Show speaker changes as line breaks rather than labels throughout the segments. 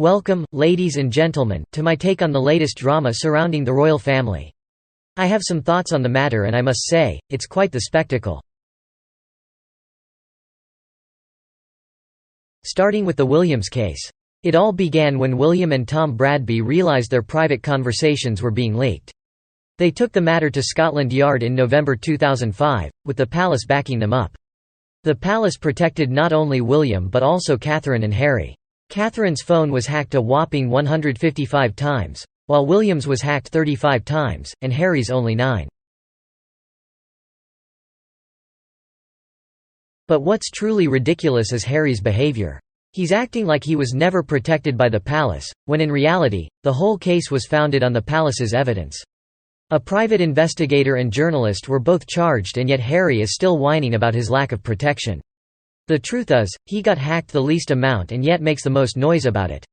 Welcome, ladies and gentlemen, to my take on the latest drama surrounding the royal family. I have some thoughts on the matter and I must say, it's quite the spectacle. Starting with the Williams case. It all began when William and Tom Bradby realised their private conversations were being leaked. They took the matter to Scotland Yard in November 2005, with the palace backing them up. The palace protected not only William but also Catherine and Harry. Catherine's phone was hacked a whopping 155 times, while William's was hacked 35 times, and Harry's only 9. But what's truly ridiculous is Harry's behavior. He's acting like he was never protected by the palace, when in reality, the whole case was founded on the palace's evidence. A private investigator and journalist were both charged, and yet Harry is still whining about his lack of protection. The truth is, he got hacked the least amount and yet makes the most noise about it.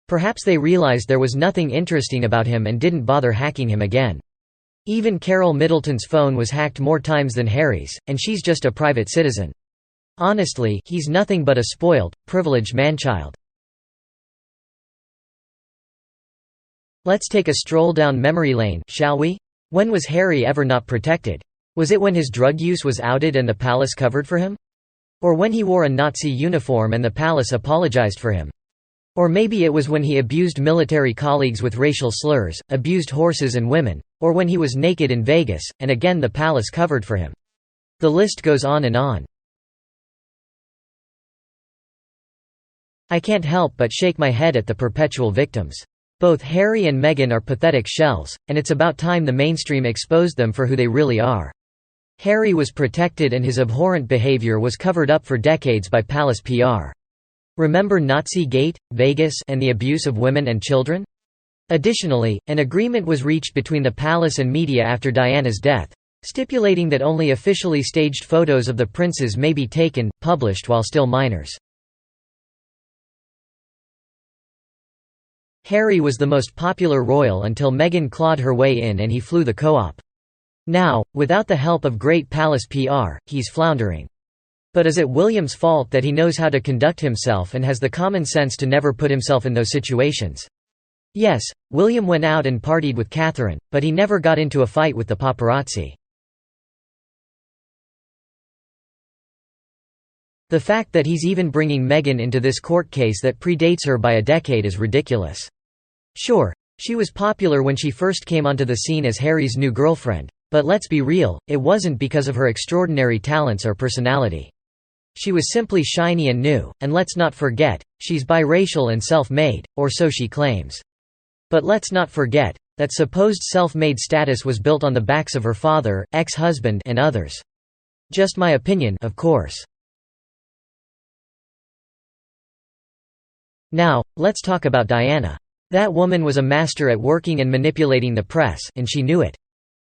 Perhaps they realized there was nothing interesting about him and didn't bother hacking him again. Even Carol Middleton's phone was hacked more times than Harry's, and she's just a private citizen. Honestly, he's nothing but a spoiled, privileged manchild. Let's take a stroll down memory lane, shall we? When was Harry ever not protected? Was it when his drug use was outed and the palace covered for him? Or when he wore a Nazi uniform and the palace apologized for him? Or maybe it was when he abused military colleagues with racial slurs, abused horses and women, or when he was naked in Vegas, and again the palace covered for him. The list goes on and on. I can't help but shake my head at the perpetual victims. Both Harry and Meghan are pathetic shells, and it's about time the mainstream exposed them for who they really are. Harry was protected and his abhorrent behavior was covered up for decades by palace PR. Remember Nazi-gate, Vegas, and the abuse of women and children? Additionally, an agreement was reached between the palace and media after Diana's death, stipulating that only officially staged photos of the princes may be taken, published while still minors. Harry was the most popular royal until Meghan clawed her way in and he flew the co-op. Now, without the help of great palace PR, he's floundering. But is it William's fault that he knows how to conduct himself and has the common sense to never put himself in those situations? Yes, William went out and partied with Catherine, but he never got into a fight with the paparazzi. The fact that he's even bringing Meghan into this court case that predates her by a decade is ridiculous. Sure, she was popular when she first came onto the scene as Harry's new girlfriend. But let's be real, it wasn't because of her extraordinary talents or personality. She was simply shiny and new, and let's not forget, she's biracial and self-made, or so she claims. But let's not forget, that supposed self-made status was built on the backs of her father, ex-husband, and others. Just my opinion, of course. Now, let's talk about Diana. That woman was a master at working and manipulating the press, and she knew it.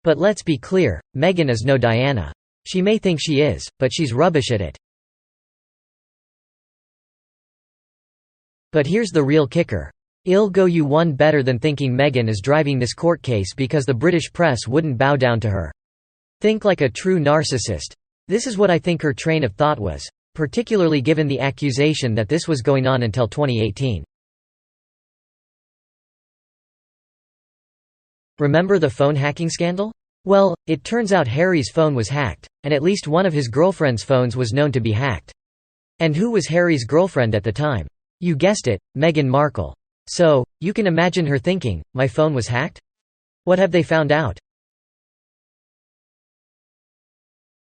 But let's be clear, Meghan is no Diana. She may think she is, but she's rubbish at it. But here's the real kicker. I'll go you one better than thinking Meghan is driving this court case because the British press wouldn't bow down to her. Think like a true narcissist. This is what I think her train of thought was, particularly given the accusation that this was going on until 2018. Remember the phone hacking scandal? Well, it turns out Harry's phone was hacked, and at least one of his girlfriend's phones was known to be hacked. And who was Harry's girlfriend at the time? You guessed it, Meghan Markle. So, you can imagine her thinking, my phone was hacked? What have they found out?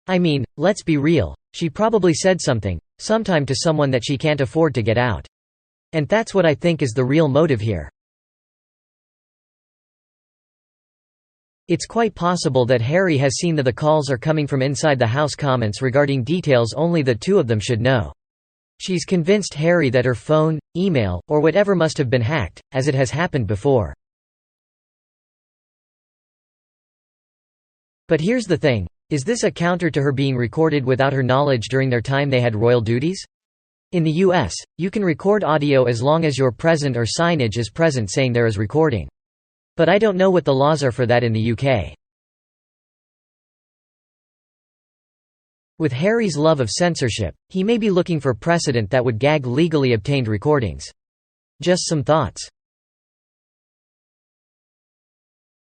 I mean, let's be real, she probably said something, sometime to someone that she can't afford to get out. And that's what I think is the real motive here. It's quite possible that Harry has seen that the calls are coming from inside the House Commons regarding details only the two of them should know. She's convinced Harry that her phone, email, or whatever must have been hacked, as it has happened before. But here's the thing, is this a counter to her being recorded without her knowledge during their time they had royal duties? In the US, you can record audio as long as you're present or signage is present saying there is recording. But I don't know what the laws are for that in the UK. With Harry's love of censorship, he may be looking for precedent that would gag legally obtained recordings. Just some thoughts.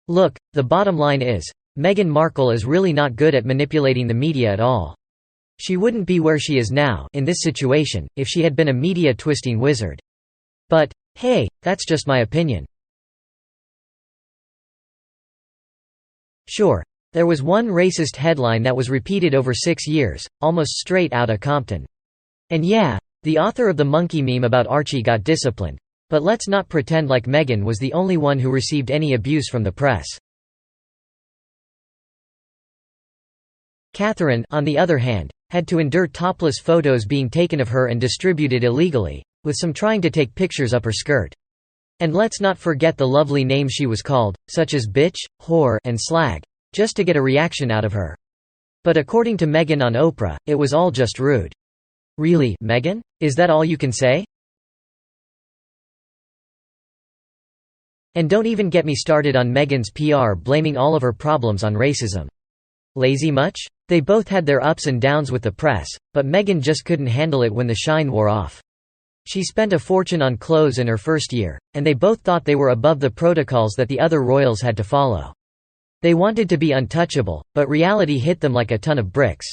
Look, the bottom line is, Meghan Markle is really not good at manipulating the media at all. She wouldn't be where she is now, in this situation, if she had been a media-twisting wizard. But, hey, that's just my opinion. Sure, there was one racist headline that was repeated over 6 years, almost straight outta Compton. And yeah, the author of the monkey meme about Archie got disciplined. But let's not pretend like Meghan was the only one who received any abuse from the press. Catherine, on the other hand, had to endure topless photos being taken of her and distributed illegally, with some trying to take pictures up her skirt. And let's not forget the lovely names she was called, such as bitch, whore, and slag, just to get a reaction out of her. But according to Meghan on Oprah, it was all just rude. Really, Meghan? Is that all you can say? And don't even get me started on Meghan's PR blaming all of her problems on racism. Lazy much? They both had their ups and downs with the press, but Meghan just couldn't handle it when the shine wore off. She spent a fortune on clothes in her first year, and they both thought they were above the protocols that the other royals had to follow. They wanted to be untouchable, but reality hit them like a ton of bricks.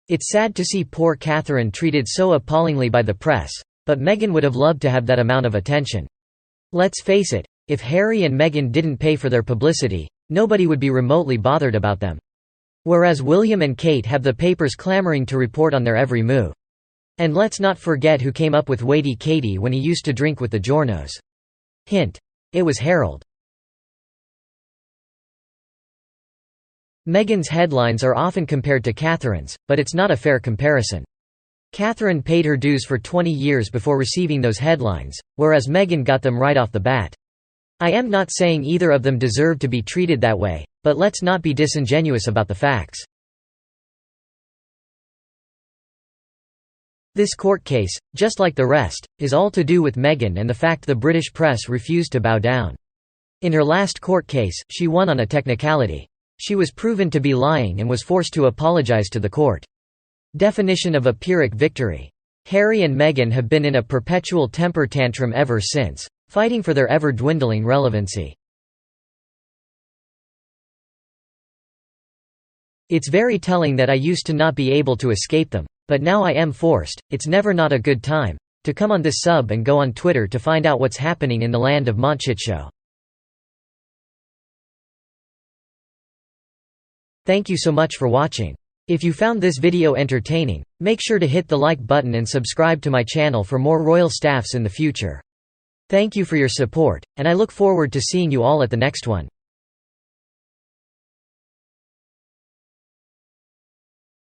It's sad to see poor Catherine treated so appallingly by the press, but Meghan would have loved to have that amount of attention. Let's face it, if Harry and Meghan didn't pay for their publicity, nobody would be remotely bothered about them. Whereas William and Kate have the papers clamoring to report on their every move. And let's not forget who came up with Waity Katie when he used to drink with the Giornos. Hint. It was Harold. Meghan's headlines are often compared to Catherine's, but it's not a fair comparison. Catherine paid her dues for 20 years before receiving those headlines, whereas Meghan got them right off the bat. I am not saying either of them deserve to be treated that way, but let's not be disingenuous about the facts. This court case, just like the rest, is all to do with Meghan and the fact the British press refused to bow down. In her last court case, she won on a technicality. She was proven to be lying and was forced to apologize to the court. Definition of a Pyrrhic victory. Harry and Meghan have been in a perpetual temper tantrum ever since, fighting for their ever-dwindling relevancy. It's very telling that I used to not be able to escape them, but now I am forced. It's never not a good time to come on this sub and go on Twitter to find out what's happening in the land of Montshitshow. Thank you so much for watching. If you found this video entertaining, make sure to hit the like button and subscribe to my channel for more royal staffs in the future. Thank you for your support, and I look forward to seeing you all at the next one.